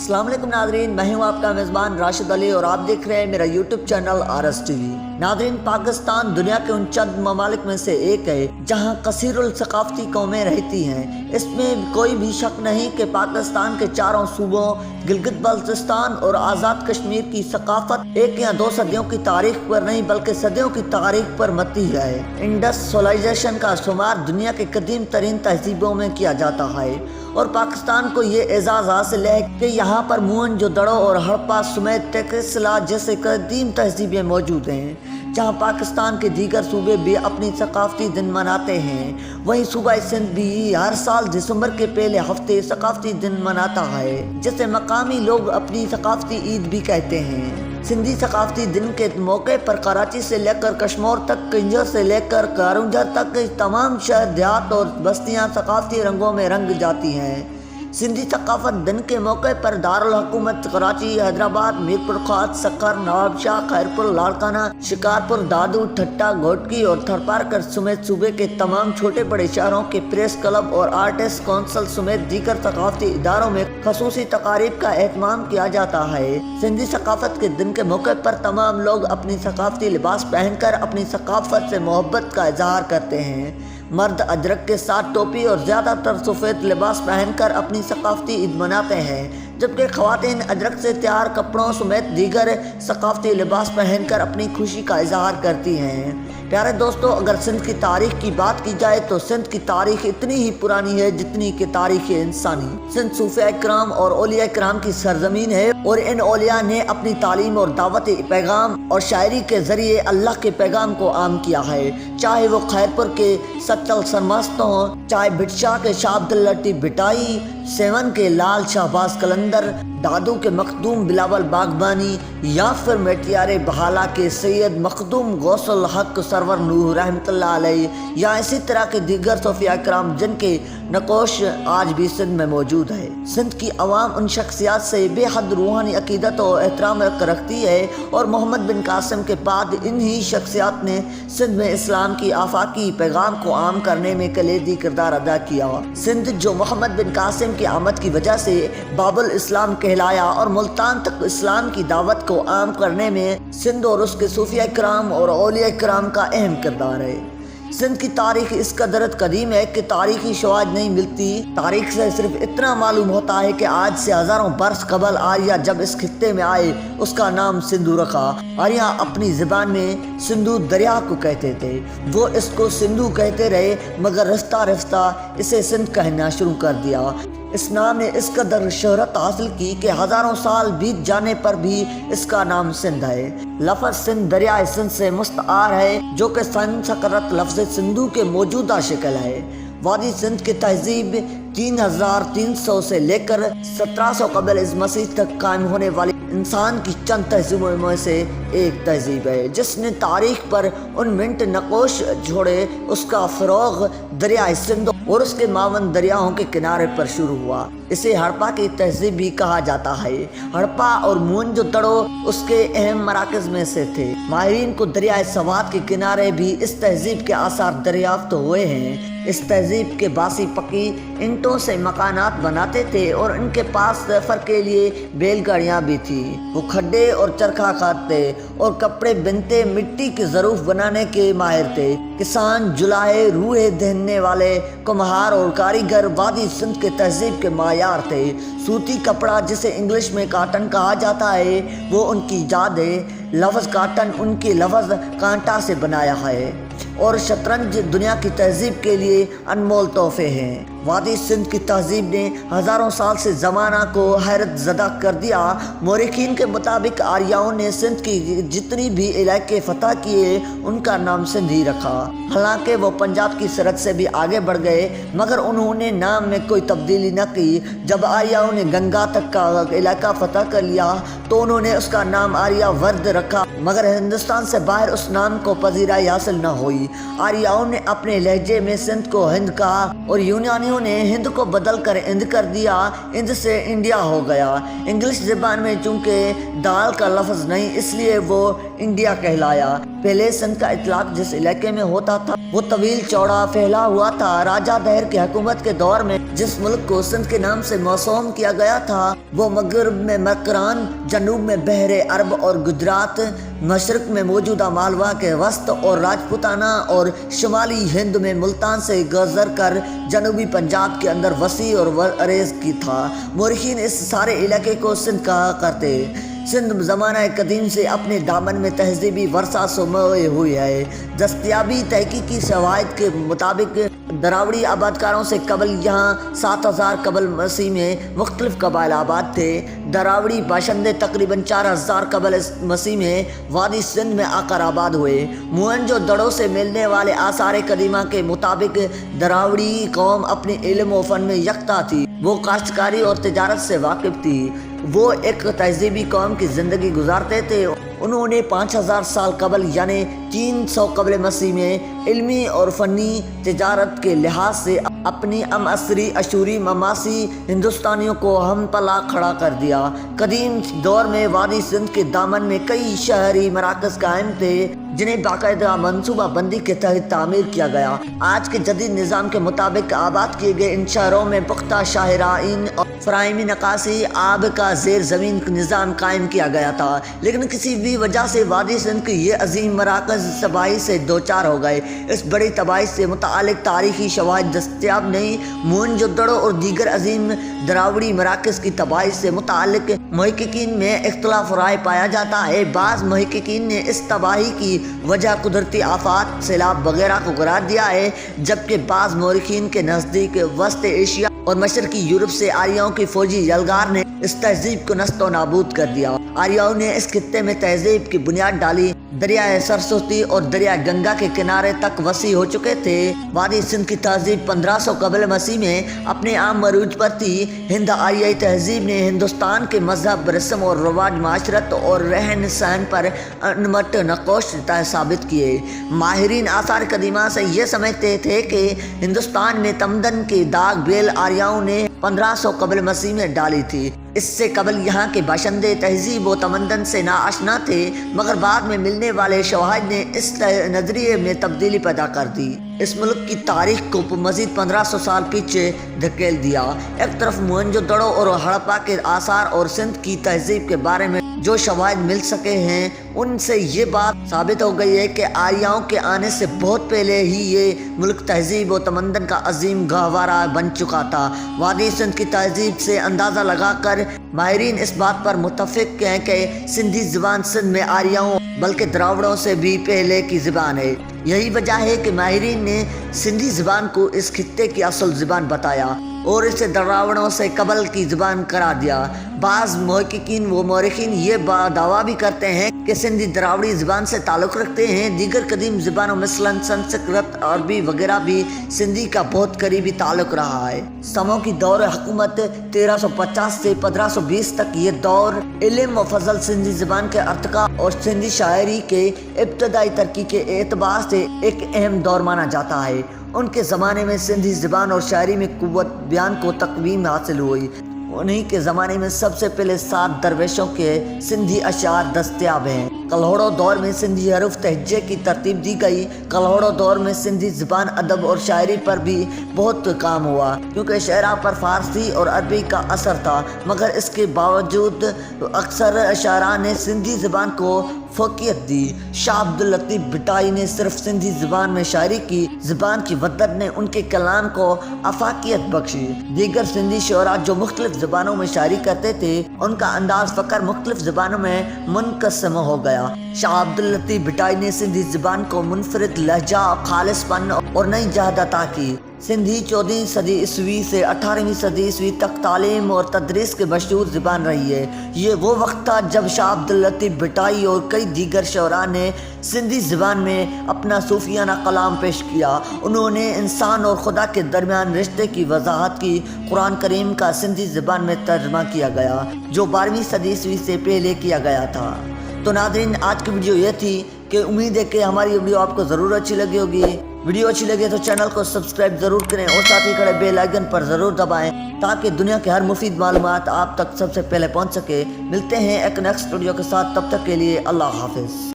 السلام علیکم ناظرین، میں ہوں آپ کا میزبان راشد علی اور آپ دیکھ رہے ہیں میرا یوٹیوب چینل RS TV۔ ناظرین، پاکستان دنیا کے ان چند ممالک میں سے ایک ہے جہاں کثیر الثقافتی قومیں رہتی ہیں۔ اس میں کوئی بھی شک نہیں کہ پاکستان کے چاروں صوبوں گلگت بلتستان اور آزاد کشمیر کی ثقافت ایک یا دو صدیوں کی تاریخ پر نہیں بلکہ صدیوں کی تاریخ پر مبنی ہے۔ انڈس سویلائزیشن کا شمار دنیا کے قدیم ترین تہذیبوں میں کیا جاتا ہے اور پاکستان کو یہ اعزاز حاصل ہے کہ یہاں پر موہنجودڑو اور ہڑپا سمیت ٹیکسلا جیسے قدیم تہذیبیں موجود ہیں۔ جہاں پاکستان کے دیگر صوبے بھی اپنی ثقافتی دن مناتے ہیں، وہیں صوبہ سندھ بھی ہر سال دسمبر کے پہلے ہفتے ثقافتی دن مناتا ہے، جسے مقامی لوگ اپنی ثقافتی عید بھی کہتے ہیں۔ سندھی ثقافتی دن کے موقع پر کراچی سے لے کر کشمور تک، کنجر سے لے کر کارونجہ تک تمام شہر دیہات اور بستیاں ثقافتی رنگوں میں رنگ جاتی ہیں۔ سندھی ثقافت دن کے موقع پر دارالحکومت کراچی، حیدرآباد، میرپور خاص، سکھر، نواب شاہ، خیرپور، لاڑکانہ، شکارپور، دادو، ٹھٹا، گھوٹکی اور تھرپارکر سمیت صوبے کے تمام چھوٹے بڑے شہروں کے پریس کلب اور آرٹسٹ کونسل سمیت دیگر ثقافتی اداروں میں خصوصی تقاریب کا اہتمام کیا جاتا ہے۔ سندھی ثقافت کے دن کے موقع پر تمام لوگ اپنی ثقافتی لباس پہن کر اپنی ثقافت سے محبت کا اظہار کرتے ہیں۔ مرد ادرک کے ساتھ ٹوپی اور زیادہ تر سفید لباس پہن کر اپنی ثقافتی عید مناتے ہیں، جبکہ خواتین ادرک سے تیار کپڑوں سمیت دیگر ثقافتی لباس پہن کر اپنی خوشی کا اظہار کرتی ہیں۔ پیارے دوستو، اگر سندھ کی تاریخ کی بات کی جائے تو سندھ کی تاریخ اتنی ہی پرانی ہے جتنی کہ تاریخ انسانی۔ سندھ صوفیاء کرام اور اولیاء کرام کی سرزمین ہے اور ان اولیاء نے اپنی تعلیم اور دعوت پیغام اور شاعری کے ذریعے اللہ کے پیغام کو عام کیا ہے، چاہے وہ خیرپور کے سچل سرمست ہوں، چاہے بھٹشاہ کے شاہ عبداللطیف بھٹائی، سیون کے لال شہباز قلندر، دادو کے مخدوم بلاول باغبانی، یا پھر میٹیارے بحالہ کے سید مخدوم غوث الحق سرور نوح رحمۃ اللہ علیہ، یا اسی طرح کے دیگر صوفیاء کرام جن کے نقوش آج بھی سندھ میں موجود ہے۔ سندھ کی عوام ان شخصیات سے بے حد روحانی عقیدت و احترام رکھتی ہے اور محمد بن قاسم کے بعد انہی شخصیات نے سندھ میں اسلام کی آفاقی پیغام کو عام کرنے میں کلیدی کردار ادا کیا۔ سندھ جو محمد بن قاسم کی آمد کی وجہ سے باب الاسلام کہلایا اور ملتان تک اسلام کی دعوت کو عام کرنے میں سندھ اور اس کے صوفیاء کرام اور اولیاء کرام کا اہم کردار ہے۔ سندھ کی تاریخ اس قدر قدیم ہے کہ تاریخی شواہد نہیں ملتی۔ تاریخ سے صرف اتنا معلوم ہوتا ہے کہ آج سے ہزاروں برس قبل آریہ جب اس خطے میں آئے اس کا نام سندھو رکھا۔ آریہ اپنی زبان میں سندھو دریا کو کہتے تھے، وہ اس کو سندھو کہتے رہے مگر رفتہ رفتہ اسے سندھ کہنا شروع کر دیا۔ اس نام نے اس قدر شہرت حاصل کی کہ ہزاروں سال بیت جانے پر بھی اس کا نام سندھ ہے۔ لفظ سندھ دریائے سندھ سے مستعار ہے جو کہ سنسکرت لفظ سندھو کے موجودہ شکل ہے۔ وادی سندھ کی تہذیب 3300 سے لے کر 1700 قبل از مسیح تک قائم ہونے والی انسان کی چند تہذیبوں میں سے ایک تہذیب ہے جس نے تاریخ پر ان منٹ نقوش چھوڑے۔ اس کا فروغ دریائے سندھ اور اس کے معاون دریاؤں کے کنارے پر شروع ہوا۔ اسے ہڑپا کی تہذیب بھی کہا جاتا ہے۔ ہڑپا اور موہنجودڑو اس کے اہم مراکز میں سے تھے۔ ماہرین کو دریائے سوات کے کنارے بھی اس تہذیب کے آثار دریافت ہوئے ہیں۔ اس تہذیب کے باسی پکی اینٹوں سے مکانات بناتے تھے اور ان کے پاس سفر کے لیے بیل گاڑیاں بھی تھی۔ وہ کھڈے اور چرخہ کاٹتے اور کپڑے بنتے مٹی کے ظروف بنانے کے ماہر تھے۔ کسان، جلاہے، روئے دہنے والے، کمہار اور کاریگر وادی سندھ کے تہذیب کے معیار تھے۔ سوتی کپڑا جسے انگلش میں کاٹن کہا جاتا ہے وہ ان کی ایجاد ہے۔ لفظ کاٹن ان کے لفظ کانٹا سے بنایا ہے اور شطرنج دنیا کی تہذیب کے لیے انمول تحفے ہیں۔ وادی سندھ کی تہذیب نے ہزاروں سال سے زمانہ کو حیرت زدہ کر دیا۔ مورخین کے مطابق آریاؤں نے سندھ کی جتنی بھی علاقے فتح کیے ان کا نام سندھ ہی رکھا۔ حالانکہ وہ پنجاب کی سرحد سے بھی آگے بڑھ گئے مگر انہوں نے نام میں کوئی تبدیلی نہ کی۔ جب آریاؤں نے گنگا تک کا علاقہ فتح کر لیا تو انہوں نے اس کا نام آریہ ورد رکھا مگر ہندوستان سے باہر اس نام کو پذیرائی حاصل نہ ہوئی۔ آریاؤں نے اپنے لہجے میں سندھ کو ہند کہا اور یونانیوں نے ہند کو بدل کر اند کر دیا۔ اند سے انڈیا ہو گیا۔ انگلش زبان میں چونکہ دال کا لفظ نہیں اس لیے وہ انڈیا کہلایا۔ पहले सिंध का इतलाक जिस इलाके में होता था वो तवील चौड़ा फैला हुआ था। राजा दहर की हुकूमत के दौर में जिस मुल्क को सिंध के नाम से मौसूम किया गया था वो मगरब में मकरान, जनूब में बहरे अरब और गुजरात, मशरक में मौजूदा मालवा के वस्त और राजपूताना और शुमाली हिंद में मुल्तान से गुजर कर जनूबी पंजाब के अंदर वसी और अरेज की था। मोरखीन इस सारे इलाके को सिंध कहा करते। सिंध ज़माना कदीम से अपने दामन में तहजीबी वर्षा सोए हुई है। दस्तियाबी तहकीकी शवाहिद के मुताबिक दरावड़ी आबादकारों से कबल यहाँ 7000 कबल मसीह में मुख्तलिफ कबाइल आबाद थे। दरावड़ी बाशिंदे तकरीबन 4000 कबल मसीह में वादी सिंध में आकर आबाद हुए। मोहनजोदड़ो से मिलने वाले आसार कदीमा के मुताबिक दरावड़ी कौम अपने इल्म व फन में यकता थी। वो काश्तकारी और तिजारत से वाकिफ थी। वो एक तहजीबी कौम की ज़िंदगी गुजारते थे। उन्होंने 5000 साल कबल यानी 300 कबल मसीह में इल्मी और फ़नी तिजारत के लिहाज से अपनी असरी अशूरी ममासी हिंदुस्तानियों को हम पला खड़ा कर दिया। कदीम दौर में वादी सिंध के दामन में कई शहरी मराकज़ कायम थे जिन्हें बाकायदा मनसूबा बंदी के तहत तामीर किया गया। आज के जदीद निज़ाम के मुताबिक आबाद किए गए इन शहरों में पुख्ता शाहराइन और फ़राइमी नकासी आब का ज़ेर ज़मीन निज़ाम कायम किया गया था। लेकिन किसी भी वजह से वादी सिंध के ये अजीम मराकज़ तबाही से दो चार हो गए। इस बड़ी तबाही से मुतालिक तारीखी शवाहिद दस्तयाब नहीं। मोहनजोदड़ो और दीगर अजीम दरावड़ी मराकज़ की तबाही से मुतालिक मुहक्किकीन में इख्तिलाफ राय पाया जाता है। बाज़ मुहक्किकीन ने इस तबाही की वजह कुदरती आफात, सैलाब वगैरह को करार दिया है, जबकि बाज़ मौरिखीन के नज़दीक वस्त एशिया और मशरकी यूरोप से आर्यों की फौजी यलगार ने इस तहजीब को नस्तो नाबूद कर दिया। आर्यों ने इस खित्ते में तहजीब की बुनियाद डाली। दरिया सरस्वती और दरिया गंगा के किनारे तक वसी हो चुके थे। वादी सिंध की तहजीब 1500 कबल मसीह में अपने आम मरूज पर थी। हिंद आर्याई तहजीब ने हिंदुस्तान के मजहब, रस्म और रवाज, माशरत और रहन सहन पर अनमट नकोश साबित किए। माहिरीन आसार कदीमा से ये समझते थे कि हिंदुस्तान में तमदन के दाग बेल आर्याओं ने 1500 कबल मसीह में डाली थी। इससे कबल यहाँ के बाशिंदे तहजीब व तमदन से नाआशना थे, मगर बाद में मिलने वाले शवाहिद ने इस नजरिए में तब्दीली पैदा कर दी। इस मुल्क की तारीख को मजीद 1500 साल पीछे धकेल दिया। एक तरफ मोहनजोदड़ो और हड़प्पा के आसार और सिंध की तहजीब के बारे में जो शवाहिद मिल सके हैं उनसे ये बात साबित हो गई है कि आर्यों के आने से बहुत पहले ही ये मुल्क तहजीब और तमदन का अजीम गहवारा बन चुका था। वादी सिंध की तहजीब से अंदाज़ा लगाकर माहिरीन इस बात पर मुत्तफिक हैं कि सिंधी ज़बान सिंध में आर्यों बल्कि द्राविड़ों से भी पहले की ज़बान है। यही वजह है कि माहिरीन ने सिंधी ज़बान को इस खित्ते की असल ज़बान बताया और इसे द्राविड़ों से कबल की ज़बान करार दिया। बाज़ मुहक्किकीन व मौरिखीन ये दावा भी करते हैं कि सिंधी द्राविड़ी ज़बान से ताल्लुक़ रखते हैं। दीगर कदीम ज़बानों मसलन संस्कृत, अरबी वगैरह भी सिंधी का बहुत करीबी ताल्लुक़ रहा है। समों की दौर हुकूमत 1350 से 1520 तक ये दौर इल्म व फजल सिंधी ज़बान के अर्तका और सिंधी शायरी के इब्तदाई तरक्की के एतबार से एक अहम दौर माना जाता है। उनके ज़माने में सिंधी ज़बान और शायरी में कुव्वत बयान को तकवीम हासिल हुई। उन्हीं के ज़माने में सबसे पहले 7 दरवेशों के सिंधी अशार दस्तयाब हैं। कल्होड़ो दौर में सिंधी हरूफ तहज्जे की तरतीब दी गई। कल्होड़ो दौर में सिंधी ज़बान, अदब और शायरी पर भी बहुत काम हुआ क्योंकि शहरा पर फ़ारसी और अरबी का असर था, मगर इसके बावजूद अक्सर अशारा ने सिंधी ज़बान को फ़ोकियत दी। शाह अब्दुल लतीफ़ भिटाई ने सिर्फ सिंधी ज़बान में शायरी की। ज़बान की वदत ने उनके कलाम को अफाकियत बख्शी। दीगर सिंधी शोरा जो मुख्तलिफ ज़बानों में शायरी करते थे उनका अंदाज़ फ़कर मुख्तलिफ ज़बानों में मुनक़सम हो गया। शाह अब्दुल लतीफ़ भिटाई ने सिंधी ज़बान को मुनफरिद लहजा, खालिसपन और नई जहद अता की। सिंधी 14वीं सदी ईस्वी से 18वीं सदी ईस्वी तक तालीम और तदरीस के मशहूर ज़बान रही है। ये वो वक्त था जब शाह अब्दुल लतीफ़ भिटाई और कई दीगर शोरा ने सिंधी ज़बान में अपना सूफियाना कलाम पेश किया। उन्होंने इंसान और खुदा के दरमियान रिश्ते की वजाहत की। कुरान करीम का सिंधी ज़बान में तर्जमा किया गया जो 12वीं सदी ईस्वी से पहले किया गया था। तो नाज़रीन, आज की वीडियो ये थी कि उम्मीद है कि हमारी वीडियो आपको ज़रूर अच्छी लगी होगी। वीडियो अच्छी लगे तो चैनल को सब्सक्राइब ज़रूर करें और साथ ही खड़े बेल आइकन पर ज़रूर दबाएं ताकि दुनिया के हर मुफीद मालूमात आप तक सबसे पहले पहुंच सके। मिलते हैं एक नेक्स्ट वीडियो के साथ, तब तक के लिए अल्लाह हाफिज़।